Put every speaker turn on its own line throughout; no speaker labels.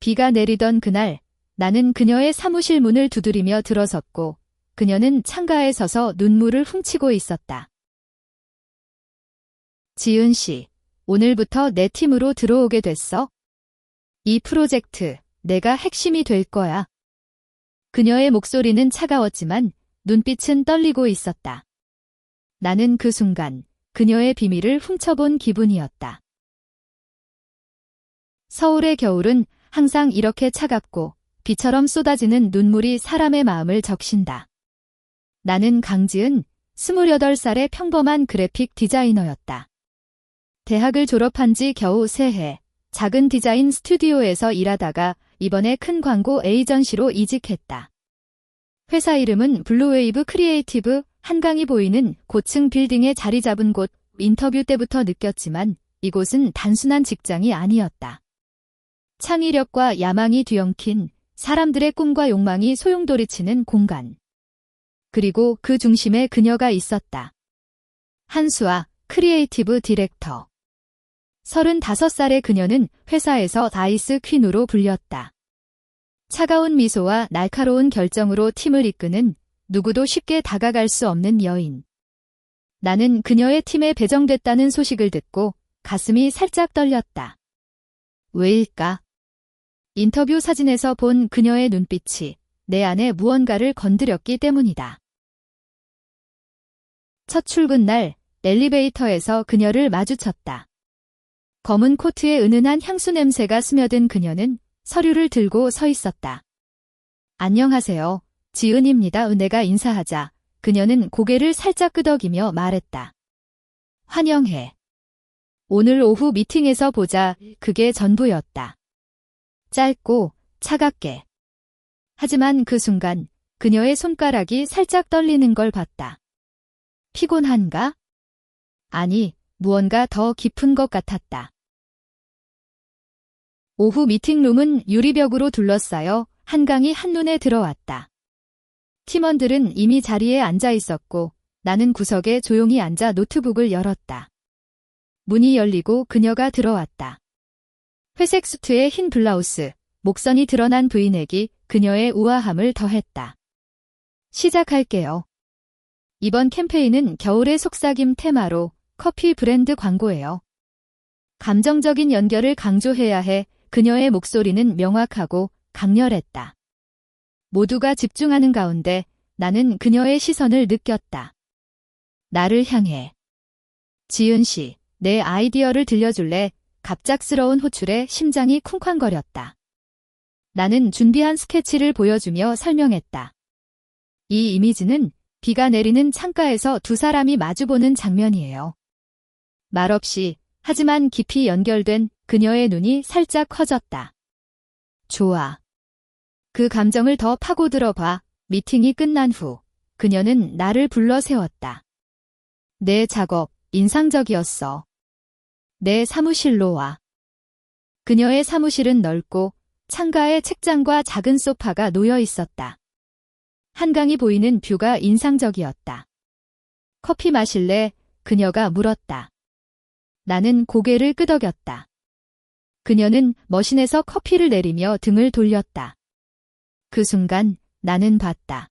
비가 내리던 그날, 나는 그녀의 사무실 문을 두드리며 들어섰고, 그녀는 창가에 서서 눈물을 훔치고 있었다. 지은 씨, 오늘부터 내 팀으로 들어오게 됐어. 이 프로젝트, 내가 핵심이 될 거야. 그녀의 목소리는 차가웠지만 눈빛은 떨리고 있었다. 나는 그 순간 그녀의 비밀을 훔쳐본 기분이었다. 서울의 겨울은 항상 이렇게 차갑고 비처럼 쏟아지는 눈물이 사람의 마음을 적신다. 나는 강지은, 28살의 평범한 그래픽 디자이너였다. 대학을 졸업한 지 겨우 3해, 작은 디자인 스튜디오에서 일하다가 이번에 큰 광고 에이전시로 이직했다. 회사 이름은 블루웨이브 크리에이티브, 한강이 보이는 고층 빌딩에 자리 잡은 곳. 인터뷰 때부터 느꼈지만 이곳은 단순한 직장이 아니었다. 창의력과 야망이 뒤엉킨 사람들의 꿈과 욕망이 소용돌이치는 공간. 그리고 그 중심에 그녀가 있었다. 한수아, 크리에이티브 디렉터. 35살의 그녀는 회사에서 다이스 퀸으로 불렸다. 차가운 미소와 날카로운 결정으로 팀을 이끄는 누구도 쉽게 다가갈 수 없는 여인. 나는 그녀의 팀에 배정됐다는 소식을 듣고 가슴이 살짝 떨렸다. 왜일까? 인터뷰 사진에서 본 그녀의 눈빛이 내 안에 무언가를 건드렸기 때문이다. 첫 출근 날 엘리베이터에서 그녀를 마주쳤다. 검은 코트에 은은한 향수 냄새가 스며든 그녀는 서류를 들고 서 있었다. 안녕하세요. 지은입니다. 은혜가 인사하자 그녀는 고개를 살짝 끄덕이며 말했다. 환영해. 오늘 오후 미팅에서 보자. 그게 전부였다. 짧고 차갑게. 하지만 그 순간 그녀의 손가락이 살짝 떨리는 걸 봤다. 피곤한가? 아니, 무언가 더 깊은 것 같았다. 오후 미팅룸은 유리벽으로 둘러싸여 한강이 한눈에 들어왔다. 팀원들은 이미 자리에 앉아 있었고 나는 구석에 조용히 앉아 노트북을 열었다. 문이 열리고 그녀가 들어왔다. 회색 수트에 흰 블라우스, 목선이 드러난 브이넥이 그녀의 우아함을 더했다. 시작할게요. 이번 캠페인은 겨울의 속삭임 테마로 커피 브랜드 광고예요. 감정적인 연결을 강조해야 해. 그녀의 목소리는 명확하고 강렬했다. 모두가 집중하는 가운데 나는 그녀의 시선을 느꼈다. 나를 향해. 지은 씨, 내 아이디어를 들려줄래? 갑작스러운 호출에 심장이 쿵쾅거렸다. 나는 준비한 스케치를 보여주며 설명했다. 이 이미지는 비가 내리는 창가에서 두 사람이 마주보는 장면이에요. 말없이 하지만 깊이 연결된 그녀의 눈이 살짝 커졌다. 좋아. 그 감정을 더 파고들어 봐. 미팅이 끝난 후 그녀는 나를 불러 세웠다. 내 작업 인상적이었어. 내 사무실로 와. 그녀의 사무실은 넓고 창가에 책장과 작은 소파가 놓여 있었다. 한강이 보이는 뷰가 인상적이었다. 커피 마실래? 그녀가 물었다. 나는 고개를 끄덕였다. 그녀는 머신에서 커피를 내리며 등을 돌렸다. 그 순간 나는 봤다.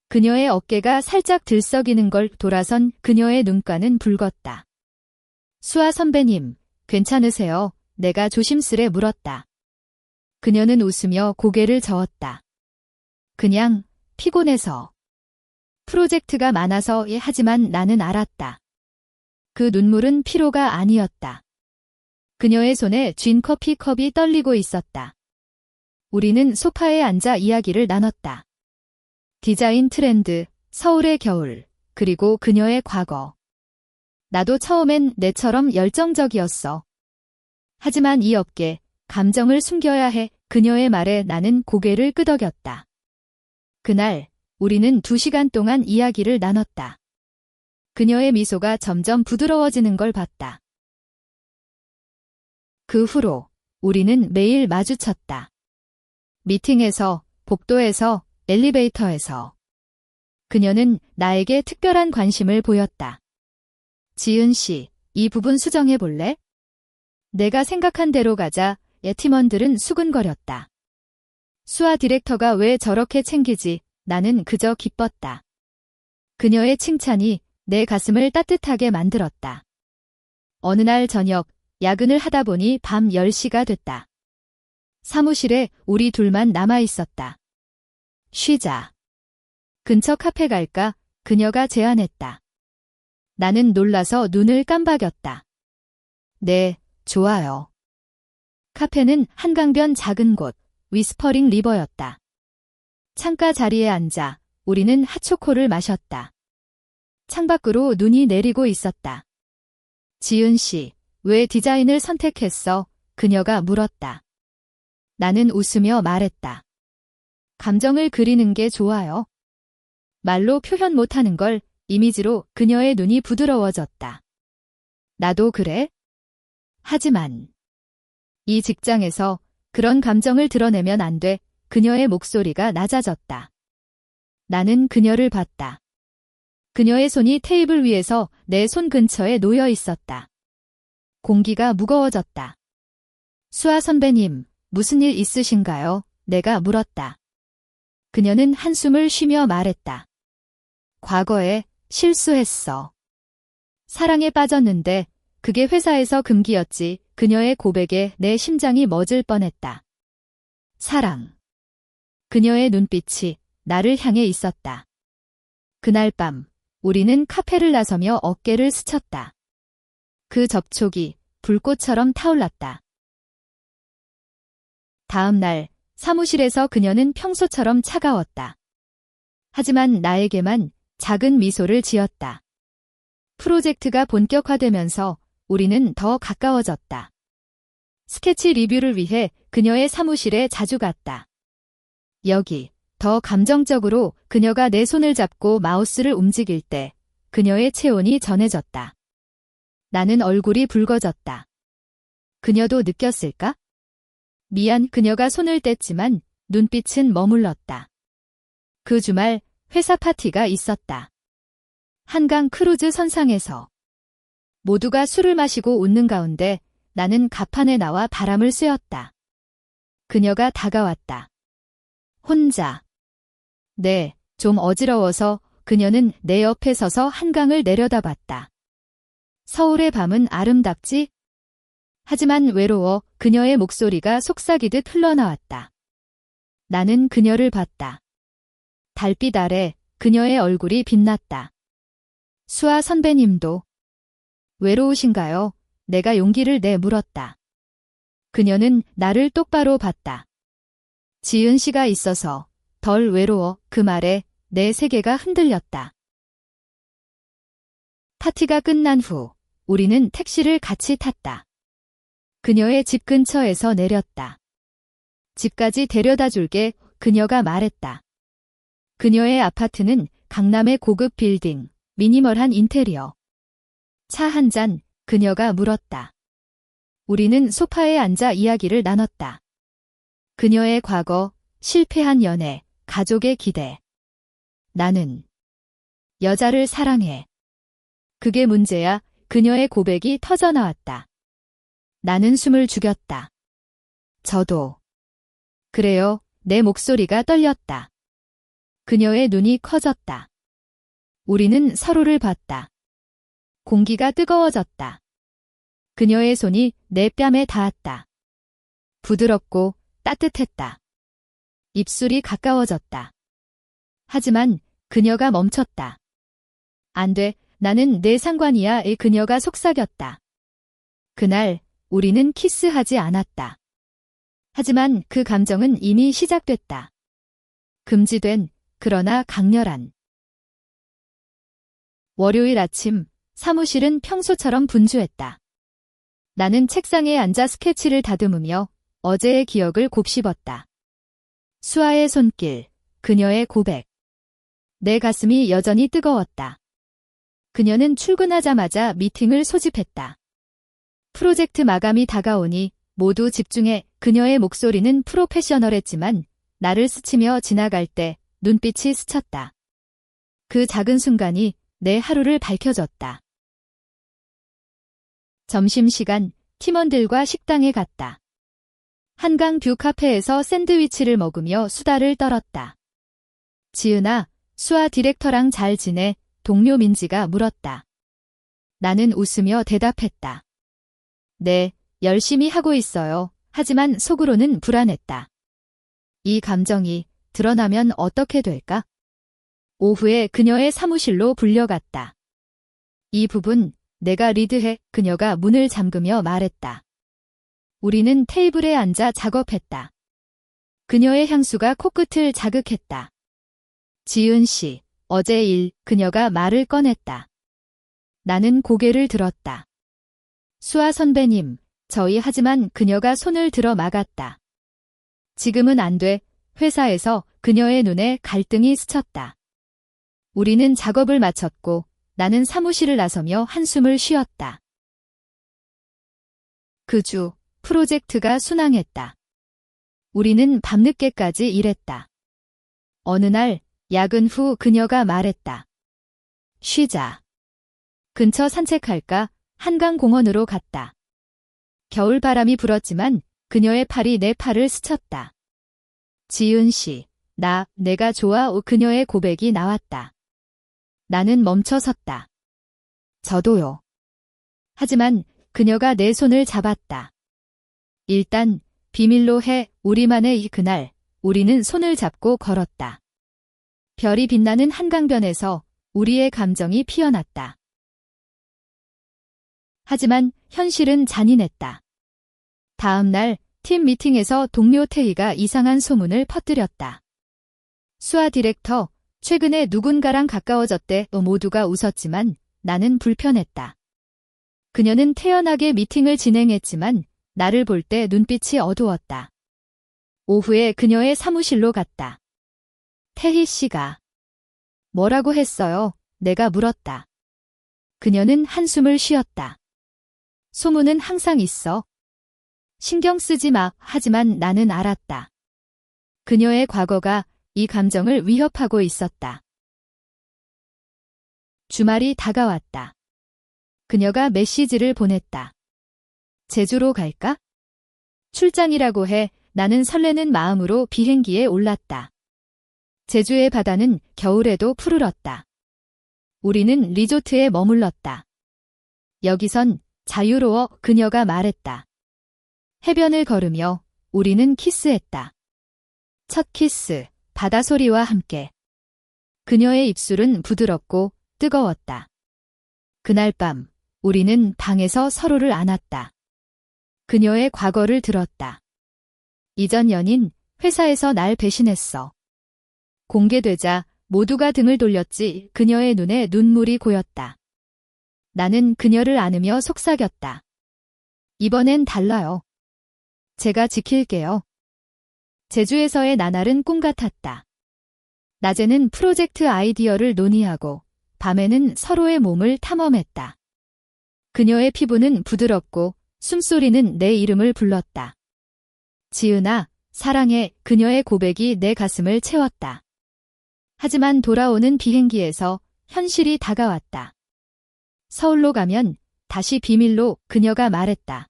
그녀의 어깨가 살짝 들썩이는 걸 돌아선 그녀의 눈가는 붉었다. 수아 선배님, 괜찮으세요? 내가 조심스레 물었다. 그녀는 웃으며 고개를 저었다. 그냥 피곤해서. 프로젝트가 많아서. 하지만 나는 알았다. 그 눈물은 피로가 아니었다. 그녀의 손에 쥔 커피컵이 떨리고 있었다. 우리는 소파에 앉아 이야기를 나눴다. 디자인 트렌드, 서울의 겨울, 그리고 그녀의 과거. 나도 처음엔 내처럼 열정적이었어. 하지만 이 업계, 감정을 숨겨야 해. 그녀의 말에 나는 고개를 끄덕였다. 그날 우리는 2시간 동안 이야기를 나눴다. 그녀의 미소가 점점 부드러워지는 걸 봤다. 그 후로 우리는 매일 마주쳤다. 미팅에서, 복도에서, 엘리베이터에서. 그녀는 나에게 특별한 관심을 보였다. 지은 씨, 이 부분 수정해 볼래? 내가 생각한 대로 가자. 팀원들은 수근거렸다. 수아 디렉터가 왜 저렇게 챙기지? 나는 그저 기뻤다. 그녀의 칭찬이 내 가슴을 따뜻하게 만들었다. 어느 날 저녁, 야근을 하다 보니 밤 10시가 됐다. 사무실에 우리 둘만 남아 있었다. 쉬자. 근처 카페 갈까? 그녀가 제안했다. 나는 놀라서 눈을 깜박였다. 네, 좋아요. 카페는 한강변 작은 곳, 위스퍼링 리버였다. 창가 자리에 앉아 우리는 핫초코를 마셨다. 창밖으로 눈이 내리고 있었다. 지은 씨, 왜 디자인을 선택했어? 그녀가 물었다. 나는 웃으며 말했다. 감정을 그리는 게 좋아요. 말로 표현 못하는 걸 이미지로 그녀의 눈이 부드러워졌다. 나도 그래? 하지만 이 직장에서 그런 감정을 드러내면 안 돼. 그녀의 목소리가 낮아졌다. 나는 그녀를 봤다. 그녀의 손이 테이블 위에서 내 손 근처에 놓여 있었다. 공기가 무거워졌다. 수아 선배님, 무슨 일 있으신가요? 내가 물었다. 그녀는 한숨을 쉬며 말했다. 과거에 실수했어. 사랑에 빠졌는데 그게 회사에서 금기였지. 그녀의 고백에 내 심장이 멎을 뻔했다. 사랑. 그녀의 눈빛이 나를 향해 있었다. 그날 밤 우리는 카페를 나서며 어깨를 스쳤다. 그 접촉이 불꽃처럼 타올랐다. 다음 날 사무실에서 그녀는 평소처럼 차가웠다. 하지만 나에게만 작은 미소를 지었다. 프로젝트가 본격화되면서 우리는 더 가까워졌다. 스케치 리뷰를 위해 그녀의 사무실에 자주 갔다. 여기, 더 감정적으로 그녀가 내 손을 잡고 마우스를 움직일 때 그녀의 체온이 전해졌다. 나는 얼굴이 붉어졌다. 그녀도 느꼈을까? 미안, 그녀가 손을 뗐지만 눈빛은 머물렀다. 그 주말 회사 파티가 있었다. 한강 크루즈 선상에서 모두가 술을 마시고 웃는 가운데 나는 갑판에 나와 바람을 쐬었다. 그녀가 다가왔다. 혼자. 네, 좀 어지러워서. 그녀는 내 옆에 서서 한강을 내려다봤다. 서울의 밤은 아름답지? 하지만 외로워. 그녀의 목소리가 속삭이듯 흘러나왔다. 나는 그녀를 봤다. 달빛 아래 그녀의 얼굴이 빛났다. 수아 선배님도 외로우신가요? 내가 용기를 내 물었다. 그녀는 나를 똑바로 봤다. 지은 씨가 있어서 덜 외로워. 그 말에 내 세계가 흔들렸다. 파티가 끝난 후 우리는 택시를 같이 탔다. 그녀의 집 근처에서 내렸다. 집까지 데려다 줄게. 그녀가 말했다. 그녀의 아파트는 강남의 고급 빌딩, 미니멀한 인테리어. 차 한 잔. 그녀가 물었다. 우리는 소파에 앉아 이야기를 나눴다. 그녀의 과거, 실패한 연애, 가족의 기대. 나는 여자를 사랑해. 그게 문제야. 그녀의 고백이 터져나왔다. 나는 숨을 죽였다. 저도. 그래요. 내 목소리가 떨렸다. 그녀의 눈이 커졌다. 우리는 서로를 봤다. 공기가 뜨거워졌다. 그녀의 손이 내 뺨에 닿았다. 부드럽고 따뜻했다. 입술이 가까워졌다. 하지만 그녀가 멈췄다. 안 돼, 나는 내 상관이야. 그녀가 속삭였다. 그날 우리는 키스하지 않았다. 하지만 그 감정은 이미 시작됐다. 금지된, 그러나 강렬한. 월요일 아침, 사무실은 평소처럼 분주했다. 나는 책상에 앉아 스케치를 다듬으며 어제의 기억을 곱씹었다. 수아의 손길, 그녀의 고백. 내 가슴이 여전히 뜨거웠다. 그녀는 출근하자마자 미팅을 소집했다. 프로젝트 마감이 다가오니 모두 집중해. 그녀의 목소리는 프로페셔널했지만 나를 스치며 지나갈 때 눈빛이 스쳤다. 그 작은 순간이 내 하루를 밝혀줬다. 점심시간, 팀원들과 식당에 갔다. 한강 뷰 카페에서 샌드위치를 먹으며 수다를 떨었다. 지은아, 수아 디렉터랑 잘 지내? 동료 민지가 물었다. 나는 웃으며 대답했다. 네, 열심히 하고 있어요. 하지만 속으로는 불안했다. 이 감정이 드러나면 어떻게 될까? 오후에 그녀의 사무실로 불려갔다. 이 부분 내가 리드해. 그녀가 문을 잠그며 말했다. 우리는 테이블에 앉아 작업했다. 그녀의 향수가 코끝을 자극했다. 지은 씨, 어제 일. 그녀가 말을 꺼냈다. 나는 고개를 들었다. 수아 선배님, 하지만 그녀가 손을 들어 막았다. 지금은 안 돼. 회사에서 그녀의 눈에 갈등이 스쳤다. 우리는 작업을 마쳤고 나는 사무실을 나서며 한숨을 쉬었다. 그 주 프로젝트가 순항했다. 우리는 밤늦게까지 일했다. 어느 날 야근 후 그녀가 말했다. 쉬자. 근처 산책할까? 한강공원으로 갔다. 겨울바람이 불었지만 그녀의 팔이 내 팔을 스쳤다. 지은 씨, 내가 좋아. 그녀의 고백이 나왔다. 나는 멈춰 섰다. 저도요. 하지만 그녀가 내 손을 잡았다. 일단 비밀로 해. 우리만의 그날 우리는 손을 잡고 걸었다. 별이 빛나는 한강변에서 우리의 감정이 피어났다. 하지만 현실은 잔인했다. 다음 날 팀 미팅에서 동료 태희가 이상한 소문을 퍼뜨렸다. 수아 디렉터, 최근에 누군가랑 가까워졌대. 모두가 웃었지만 나는 불편했다. 그녀는 태연하게 미팅을 진행했지만 나를 볼 때 눈빛이 어두웠다. 오후에 그녀의 사무실로 갔다. 태희 씨가 뭐라고 했어요? 내가 물었다. 그녀는 한숨을 쉬었다. 소문은 항상 있어. 신경 쓰지 마. 하지만 나는 알았다. 그녀의 과거가 이 감정을 위협하고 있었다. 주말이 다가왔다. 그녀가 메시지를 보냈다. 제주로 갈까? 출장이라고 해. 나는 설레는 마음으로 비행기에 올랐다. 제주의 바다는 겨울에도 푸르렀다. 우리는 리조트에 머물렀다. 여기선 자유로워. 그녀가 말했다. 해변을 걸으며 우리는 키스했다. 첫 키스, 바다 소리와 함께. 그녀의 입술은 부드럽고 뜨거웠다. 그날 밤 우리는 방에서 서로를 안았다. 그녀의 과거를 들었다. 이전 연인, 회사에서 날 배신했어. 공개되자 모두가 등을 돌렸지. 그녀의 눈에 눈물이 고였다. 나는 그녀를 안으며 속삭였다. 이번엔 달라요. 제가 지킬게요. 제주에서의 나날은 꿈 같았다. 낮에는 프로젝트 아이디어를 논의하고 밤에는 서로의 몸을 탐험했다. 그녀의 피부는 부드럽고 숨소리는 내 이름을 불렀다. 지은아, 사랑해. 그녀의 고백이 내 가슴을 채웠다. 하지만 돌아오는 비행기에서 현실이 다가왔다. 서울로 가면 다시 비밀로. 그녀가 말했다.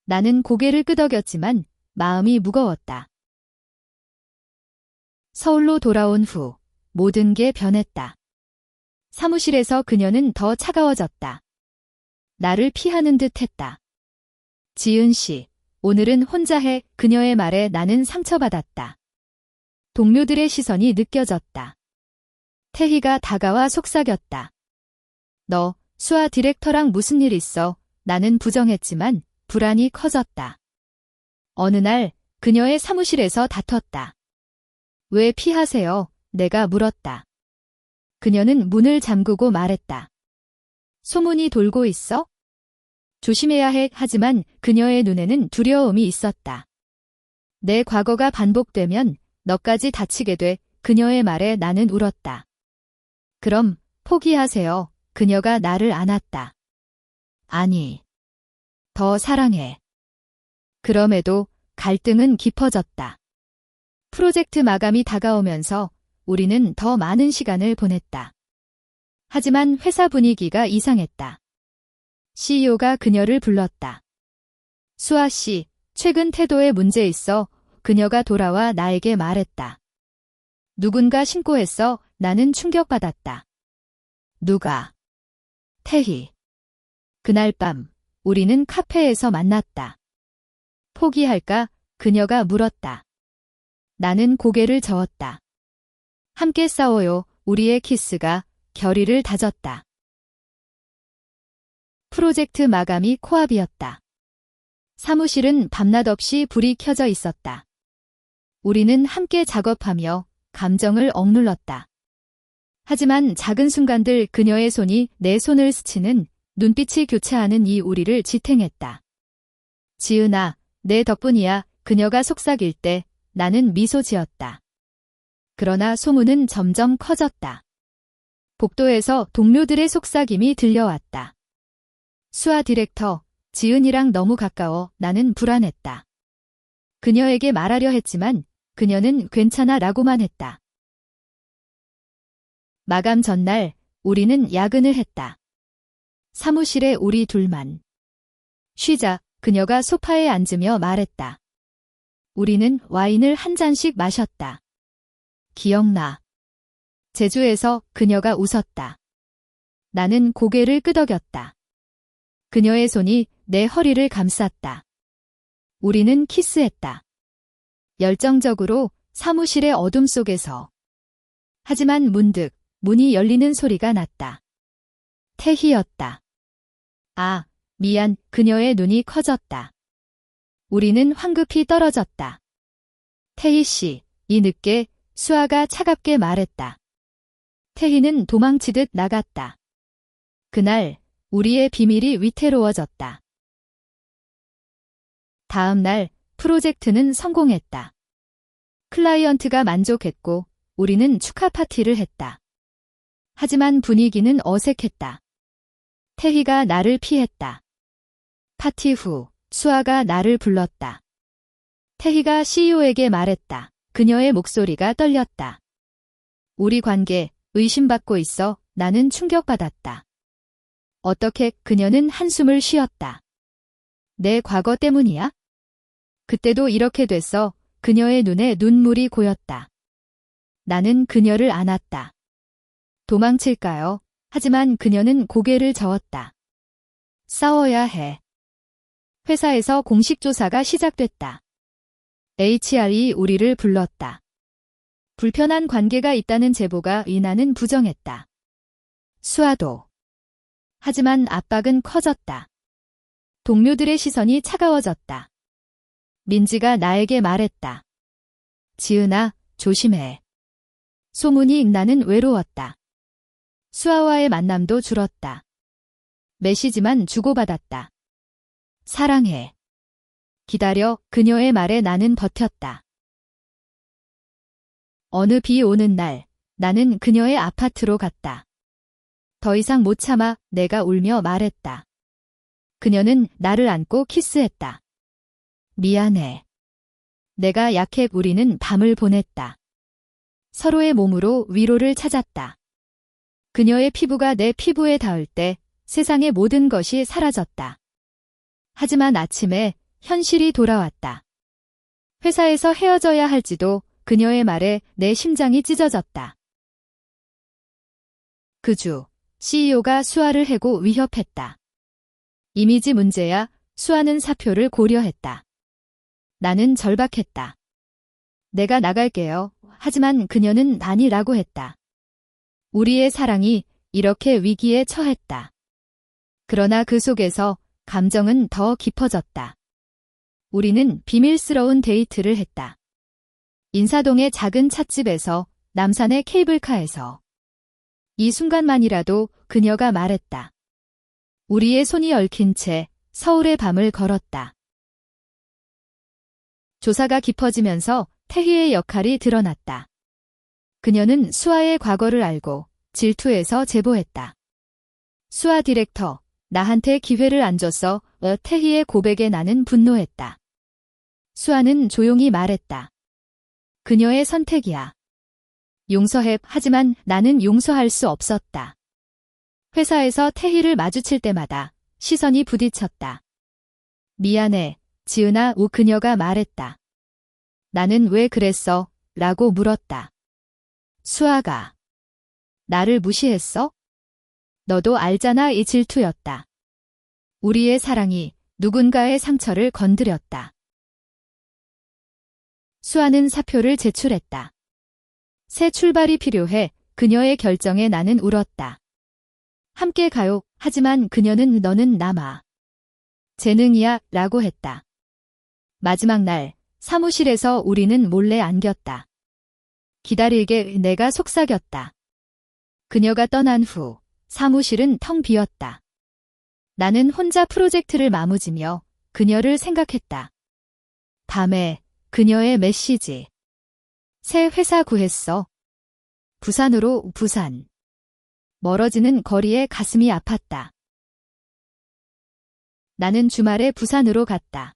나는 고개를 끄덕였지만 마음이 무거웠다. 서울로 돌아온 후 모든 게 변했다. 사무실에서 그녀는 더 차가워졌다. 나를 피하는 듯 했다. 지은 씨, 오늘은 혼자 해. 그녀의 말에 나는 상처받았다. 동료들의 시선이 느껴졌다. 태희가 다가와 속삭였다. 너, 수아 디렉터랑 무슨 일 있어? 나는 부정했지만 불안이 커졌다. 어느 날 그녀의 사무실에서 다퉜다. 왜 피하세요? 내가 물었다. 그녀는 문을 잠그고 말했다. 소문이 돌고 있어? 조심해야 해. 하지만 그녀의 눈에는 두려움이 있었다. 내 과거가 반복되면 너까지 다치게 돼. 그녀의 말에 나는 울었다. 그럼 포기하세요. 그녀가 나를 안았다. 아니, 더 사랑해. 그럼에도 갈등은 깊어졌다. 프로젝트 마감이 다가오면서 우리는 더 많은 시간을 보냈다. 하지만 회사 분위기가 이상했다. CEO가 그녀를 불렀다. 수아 씨, 최근 태도에 문제 있어. 그녀가 돌아와 나에게 말했다. 누군가 신고했어. 나는 충격받았다. 누가? 태희. 그날 밤 우리는 카페에서 만났다. 포기할까? 그녀가 물었다. 나는 고개를 저었다. 함께 싸워요. 우리의 키스가 결의를 다졌다. 프로젝트 마감이 코앞이었다. 사무실은 밤낮 없이 불이 켜져 있었다. 우리는 함께 작업하며 감정을 억눌렀다. 하지만 작은 순간들 그녀의 손이 내 손을 스치는 눈빛이 교차하는 이 우리를 지탱했다. 지은아, 내 덕분이야. 그녀가 속삭일 때 나는 미소 지었다. 그러나 소문은 점점 커졌다. 복도에서 동료들의 속삭임이 들려왔다. 수아 디렉터, 지은이랑 너무 가까워. 나는 불안했다. 그녀에게 말하려 했지만 그녀는 괜찮아 라고만 했다. 마감 전날 우리는 야근을 했다. 사무실에 우리 둘만. 쉬자. 그녀가 소파에 앉으며 말했다. 우리는 와인을 한 잔씩 마셨다. 기억나. 제주에서 그녀가 웃었다. 나는 고개를 끄덕였다. 그녀의 손이 내 허리를 감쌌다. 우리는 키스했다. 열정적으로 사무실의 어둠 속에서. 하지만 문득 문이 열리는 소리가 났다. 태희였다. 아, 미안. 그녀의 눈이 커졌다. 우리는 황급히 떨어졌다. 태희 씨, 이 늦게 수아가 차갑게 말했다. 태희는 도망치듯 나갔다. 그날 우리의 비밀이 위태로워졌다. 다음 날 프로젝트는 성공했다. 클라이언트가 만족했고 우리는 축하 파티를 했다. 하지만 분위기는 어색했다. 태희가 나를 피했다. 파티 후 수아가 나를 불렀다. 태희가 CEO에게 말했다. 그녀의 목소리가 떨렸다. 우리 관계 의심받고 있어. 나는 충격받았다. 어떻게? 그녀는 한숨을 쉬었다. 내 과거 때문이야? 그때도 이렇게 됐어. 그녀의 눈에 눈물이 고였다. 나는 그녀를 안았다. 도망칠까요? 하지만 그녀는 고개를 저었다. 싸워야 해. 회사에서 공식 조사가 시작됐다. HR이 우리를 불렀다. 불편한 관계가 있다는 제보가 나는 부정했다. 수아도. 하지만 압박은 커졌다. 동료들의 시선이 차가워졌다. 민지가 나에게 말했다. 지은아, 조심해. 소문이 나는 외로웠다. 수아와의 만남도 줄었다. 메시지만 주고받았다. 사랑해. 기다려. 그녀의 말에 나는 버텼다. 어느 비 오는 날, 나는 그녀의 아파트로 갔다. 더 이상 못 참아. 내가 울며 말했다. 그녀는 나를 안고 키스했다. 미안해. 내가 약해. 우리는 밤을 보냈다. 서로의 몸으로 위로를 찾았다. 그녀의 피부가 내 피부에 닿을 때 세상의 모든 것이 사라졌다. 하지만 아침에 현실이 돌아왔다. 회사에서 헤어져야 할지도 그녀의 말에 내 심장이 찢어졌다. 그 주, CEO가 수아를 해고 위협했다. 이미지 문제야. 수아는 사표를 고려했다. 나는 절박했다. 내가 나갈게요. 하지만 그녀는 아니라고 했다. 우리의 사랑이 이렇게 위기에 처했다. 그러나 그 속에서 감정은 더 깊어졌다. 우리는 비밀스러운 데이트를 했다. 인사동의 작은 찻집에서, 남산의 케이블카에서. 이 순간만이라도 그녀가 말했다. 우리의 손이 얽힌 채 서울의 밤을 걸었다. 조사가 깊어지면서 태희의 역할이 드러났다. 그녀는 수아의 과거를 알고 질투해서 제보했다. 수아 디렉터, 나한테 기회를 안 줬어. 태희의 고백에 나는 분노했다. 수아는 조용히 말했다. 그녀의 선택이야. 용서해. 하지만 나는 용서할 수 없었다. 회사에서 태희를 마주칠 때마다 시선이 부딪혔다. 미안해. 지은아, 그녀가 말했다. 나는 왜 그랬어? 라고 물었다. 수아가. 나를 무시했어? 너도 알잖아. 이 질투였다. 우리의 사랑이 누군가의 상처를 건드렸다. 수아는 사표를 제출했다. 새 출발이 필요해. 그녀의 결정에 나는 울었다. 함께 가요. 하지만 그녀는 너는 남아. 재능이야. 라고 했다. 마지막 날 사무실에서 우리는 몰래 안겼다. 기다리게 내가 속삭였다. 그녀가 떠난 후 사무실은 텅 비었다. 나는 혼자 프로젝트를 마무지며 그녀를 생각했다. 밤에 그녀의 메시지. 새 회사 구했어. 부산으로. 부산. 멀어지는 거리에 가슴이 아팠다. 나는 주말에 부산으로 갔다.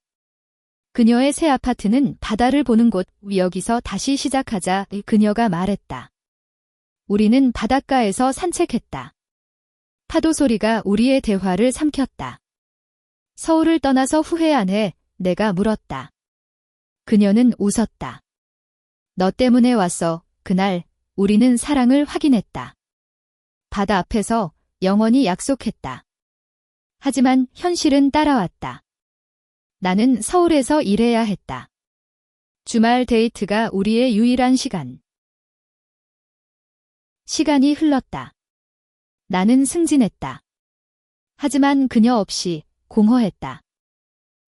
그녀의 새 아파트는 바다를 보는 곳. 여기서 다시 시작하자. 그녀가 말했다. 우리는 바닷가에서 산책했다. 파도 소리가 우리의 대화를 삼켰다. 서울을 떠나서 후회 안 해? 내가 물었다. 그녀는 웃었다. 너 때문에 왔어. 그날 우리는 사랑을 확인했다. 바다 앞에서 영원히 약속했다. 하지만 현실은 따라왔다. 나는 서울에서 일해야 했다. 주말 데이트가 우리의 유일한 시간. 시간이 흘렀다. 나는 승진했다. 하지만 그녀 없이 공허했다.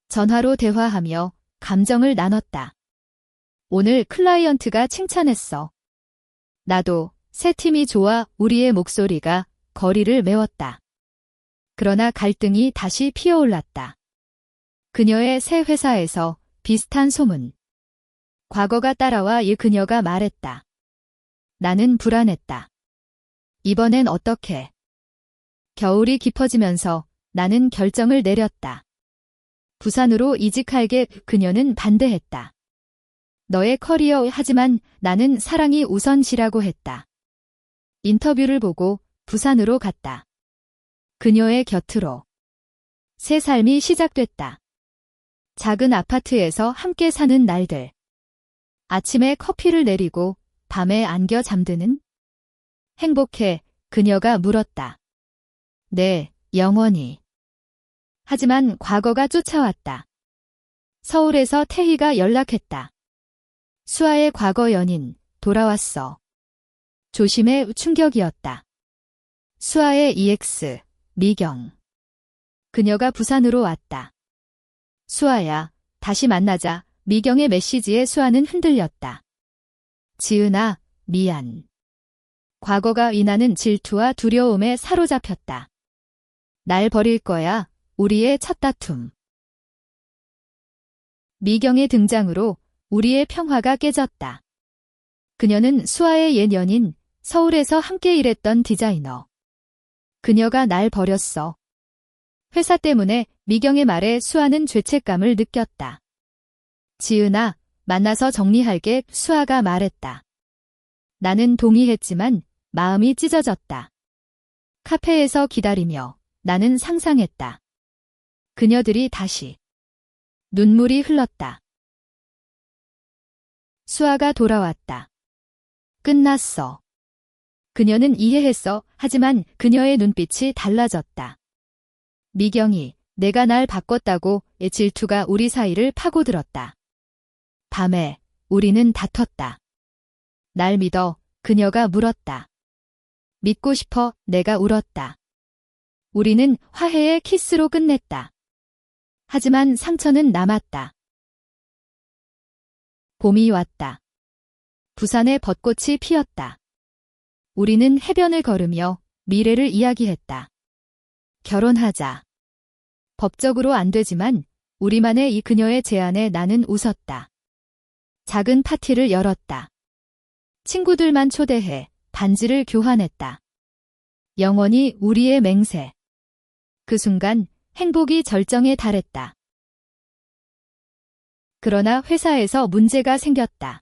전화로 대화하며 감정을 나눴다. 오늘 클라이언트가 칭찬했어. 나도 새 팀이 좋아. 우리의 목소리가 거리를 메웠다. 그러나 갈등이 다시 피어올랐다. 그녀의 새 회사에서 비슷한 소문. 과거가 따라와. 그녀가 말했다. 나는 불안했다. 이번엔 어떻게? 겨울이 깊어지면서 나는 결정을 내렸다. 부산으로 이직할게. 그녀는 반대했다. 너의 커리어. 하지만 나는 사랑이 우선시라고 했다. 인터뷰를 보고 부산으로 갔다. 그녀의 곁으로. 새 삶이 시작됐다. 작은 아파트에서 함께 사는 날들. 아침에 커피를 내리고 밤에 안겨 잠드는? 행복해. 그녀가 물었다. 네, 영원히. 하지만 과거가 쫓아왔다. 서울에서 태희가 연락했다. 수아의 과거 연인, 돌아왔어. 조심해. 충격이었다. 수아의 EX, 미경. 그녀가 부산으로 왔다. 수아야, 다시 만나자. 미경의 메시지에 수아는 흔들렸다. 지은아, 미안. 과거가 인하는 질투와 두려움에 사로잡혔다. 날 버릴 거야. 우리의 첫 다툼. 미경의 등장으로 우리의 평화가 깨졌다. 그녀는 수아의 옛 연인, 서울에서 함께 일했던 디자이너. 그녀가 날 버렸어. 회사 때문에. 미경의 말에 수아는 죄책감을 느꼈다. 지은아, 만나서 정리할게. 수아가 말했다. 나는 동의했지만 마음이 찢어졌다. 카페에서 기다리며 나는 상상했다. 그녀들이 다시. 눈물이 흘렀다. 수아가 돌아왔다. 끝났어. 그녀는 이해했어. 하지만 그녀의 눈빛이 달라졌다. 미경이 내가 날 바꿨다고. 질투가 우리 사이를 파고들었다. 밤에 우리는 다퉜다. 날 믿어. 그녀가 물었다. 믿고 싶어. 내가 울었다. 우리는 화해의 키스로 끝냈다. 하지만 상처는 남았다. 봄이 왔다. 부산의 벚꽃이 피었다. 우리는 해변을 걸으며 미래를 이야기했다. 결혼하자. 법적으로 안 되지만 우리만의 이 그녀의 제안에 나는 웃었다. 작은 파티를 열었다. 친구들만 초대해 반지를 교환했다. 영원히 우리의 맹세. 그 순간 행복이 절정에 달했다. 그러나 회사에서 문제가 생겼다.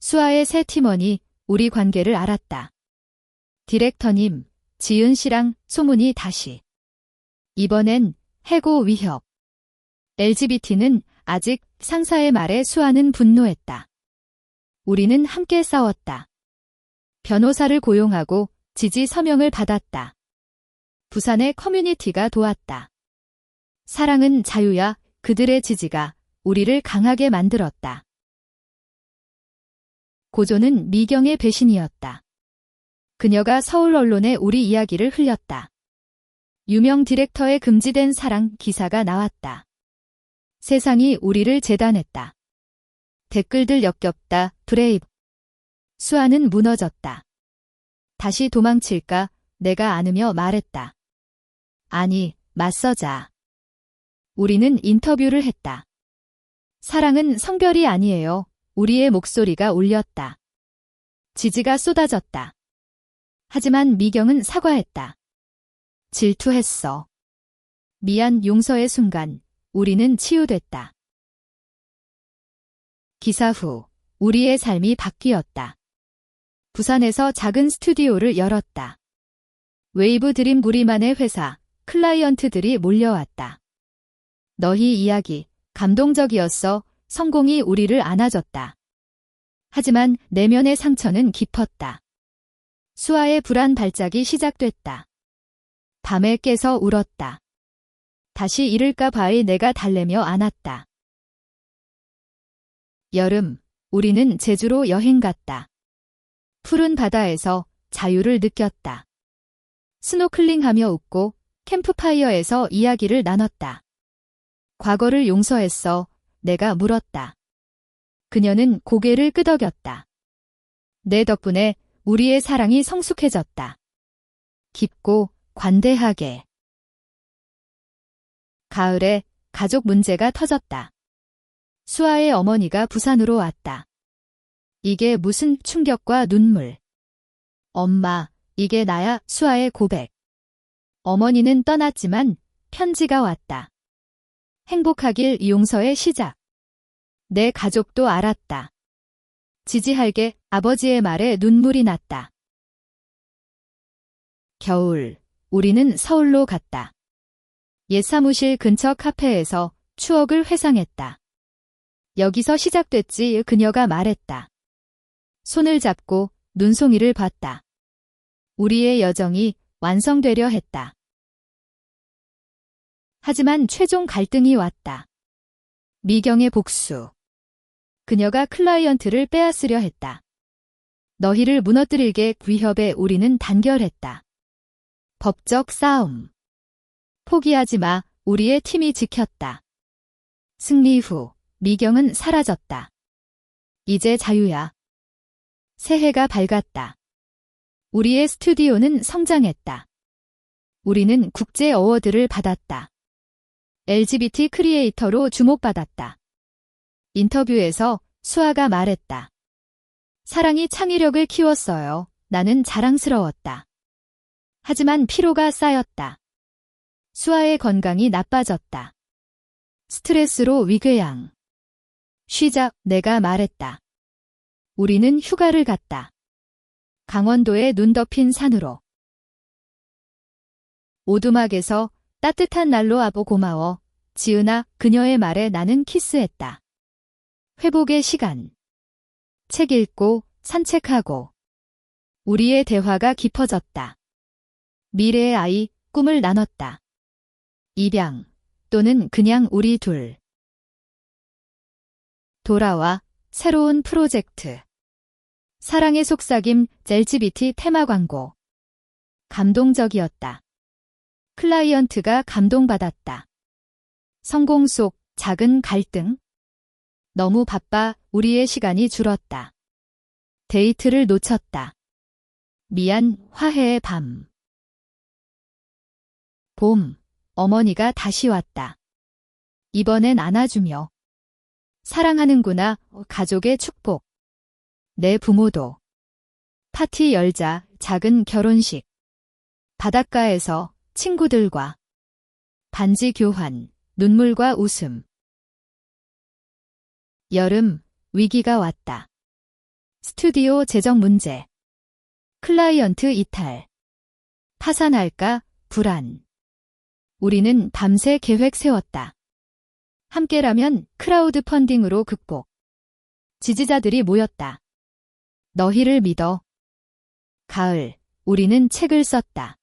수아의 새 팀원이 우리 관계를 알았다. 디렉터님, 지은 씨랑 소문이 다시. 이번엔 해고 위협. LGBT는 아직 상사의 말에 수아는 분노했다. 우리는 함께 싸웠다. 변호사를 고용하고 지지 서명을 받았다. 부산의 커뮤니티가 도왔다. 사랑은 자유야. 그들의 지지가 우리를 강하게 만들었다. 고조는 미경의 배신이었다. 그녀가 서울 언론에 우리 이야기를 흘렸다. 유명 디렉터의 금지된 사랑 기사가 나왔다. 세상이 우리를 재단했다. 댓글들 역겹다. 브레이브. 수아는 무너졌다. 다시 도망칠까? 내가 안으며 말했다. 아니, 맞서자. 우리는 인터뷰를 했다. 사랑은 성별이 아니에요. 우리의 목소리가 울렸다. 지지가 쏟아졌다. 하지만 미경은 사과했다. 질투했어. 미안. 용서의 순간 우리는 치유됐다. 기사 후 우리의 삶이 바뀌었다. 부산에서 작은 스튜디오를 열었다. 웨이브 드림 우리만의 회사, 클라이언트들이 몰려왔다. 너희 이야기 감동적이었어. 성공이 우리를 안아줬다. 하지만 내면의 상처는 깊었다. 수아의 불안 발작이 시작됐다. 밤에 깨서 울었다. 다시 잃을까 봐의 내가 달래며 안았다. 여름, 우리는 제주로 여행 갔다. 푸른 바다에서 자유를 느꼈다. 스노클링하며 웃고 캠프파이어에서 이야기를 나눴다. 과거를 용서했어. 내가 물었다. 그녀는 고개를 끄덕였다. 내 덕분에 우리의 사랑이 성숙해졌다. 깊고 관대하게. 가을에 가족 문제가 터졌다. 수아의 어머니가 부산으로 왔다. 이게 무슨 충격과 눈물. 엄마, 이게 나야. 수아의 고백. 어머니는 떠났지만 편지가 왔다. 행복하길. 용서의 시작. 내 가족도 알았다. 지지할게. 아버지의 말에 눈물이 났다. 겨울, 우리는 서울로 갔다. 옛 사무실 근처 카페에서 추억을 회상했다. 여기서 시작됐지. 그녀가 말했다. 손을 잡고 눈송이를 봤다. 우리의 여정이 완성되려 했다. 하지만 최종 갈등이 왔다. 미경의 복수. 그녀가 클라이언트를 빼앗으려 했다. 너희를 무너뜨릴게. 위협에 우리는 단결했다. 법적 싸움. 포기하지 마. 우리의 팀이 지켰다. 승리 후 미경은 사라졌다. 이제 자유야. 새해가 밝았다. 우리의 스튜디오는 성장했다. 우리는 국제 어워드를 받았다. LGBT 크리에이터로 주목받았다. 인터뷰에서 수아가 말했다. 사랑이 창의력을 키웠어요. 나는 자랑스러웠다. 하지만 피로가 쌓였다. 수아의 건강이 나빠졌다. 스트레스로 위궤양. 쉬자. 내가 말했다. 우리는 휴가를 갔다. 강원도의 눈 덮인 산으로. 오두막에서 따뜻한 난로 아보 고마워. 지은아. 그녀의 말에 나는 키스했다. 회복의 시간. 책 읽고 산책하고. 우리의 대화가 깊어졌다. 미래의 아이, 꿈을 나눴다. 입양 또는 그냥 우리 둘. 돌아와. 새로운 프로젝트. 사랑의 속삭임. LGBT 테마 광고. 감동적이었다. 클라이언트가 감동받았다. 성공 속 작은 갈등. 너무 바빠. 우리의 시간이 줄었다. 데이트를 놓쳤다. 미안. 화해의 밤. 봄. 어머니가 다시 왔다. 이번엔 안아주며. 사랑하는구나. 가족의 축복. 내 부모도. 파티 열자. 작은 결혼식. 바닷가에서 친구들과. 반지 교환. 눈물과 웃음. 여름. 위기가 왔다. 스튜디오 재정 문제. 클라이언트 이탈. 파산할까? 불안. 우리는 밤새 계획 세웠다. 함께라면 크라우드 펀딩으로 극복. 지지자들이 모였다. 너희를 믿어. 가을, 우리는 책을 썼다.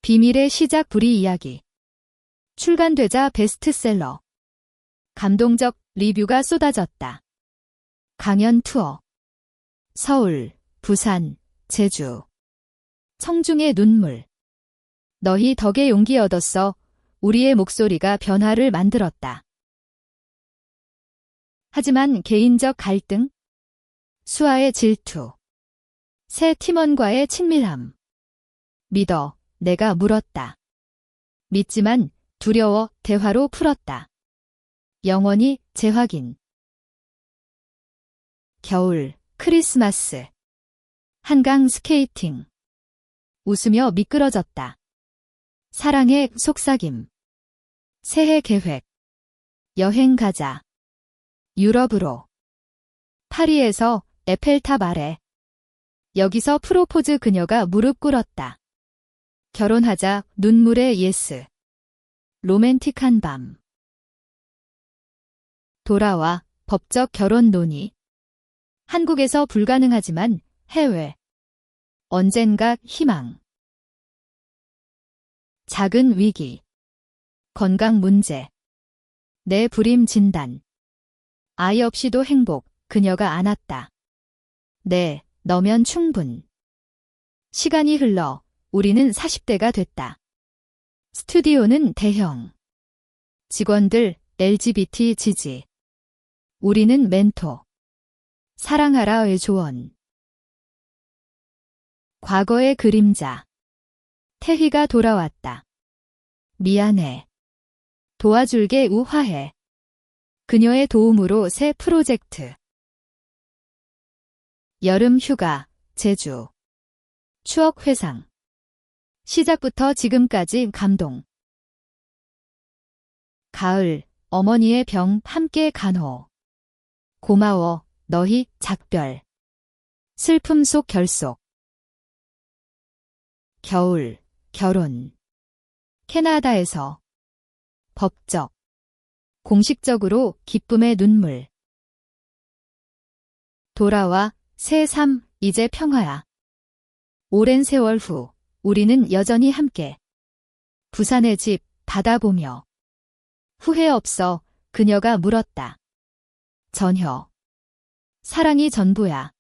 비밀의 시작 불이 이야기. 출간되자 베스트셀러. 감동적 리뷰가 쏟아졌다. 강연 투어. 서울, 부산, 제주. 청중의 눈물. 너희 덕에 용기 얻었어. 우리의 목소리가 변화를 만들었다. 하지만 개인적 갈등, 수아의 질투, 새 팀원과의 친밀함. 믿어, 내가 물었다. 믿지만 두려워 대화로 풀었다. 영원히 재확인. 겨울, 크리스마스. 한강 스케이팅. 웃으며 미끄러졌다. 사랑의 속삭임. 새해 계획. 여행 가자. 유럽으로. 파리에서 에펠탑 아래. 여기서 프로포즈 그녀가 무릎 꿇었다. 결혼하자 눈물의 예스. 로맨틱한 밤. 돌아와 법적 결혼 논의. 한국에서 불가능하지만 해외. 언젠가 희망. 작은 위기. 건강 문제. 내 불임 진단. 아이 없이도 행복, 그녀가 안았다. 네, 너면 충분. 시간이 흘러 우리는 40대가 됐다. 스튜디오는 대형. 직원들 LGBT 지지. 우리는 멘토. 사랑하라의 조언. 과거의 그림자. 태희가 돌아왔다. 미안해. 도와줄게 우화해. 그녀의 도움으로 새 프로젝트. 여름 휴가, 제주. 추억 회상. 시작부터 지금까지 감동. 가을, 어머니의 병 함께 간호. 고마워, 너희 작별. 슬픔 속 결속. 겨울, 결혼. 캐나다에서. 법적. 공식적으로 기쁨의 눈물. 돌아와, 새 삶, 이제 평화야. 오랜 세월 후, 우리는 여전히 함께. 부산의 집, 바다 보며. 후회 없어, 그녀가 물었다. 전혀. 사랑이 전부야.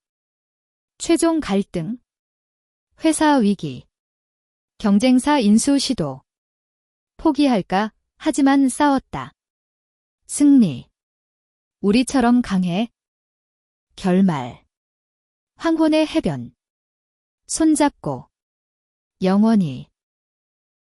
최종 갈등. 회사 위기. 경쟁사 인수 시도. 포기할까? 하지만 싸웠다. 승리. 우리처럼 강해. 결말. 황혼의 해변. 손잡고. 영원히.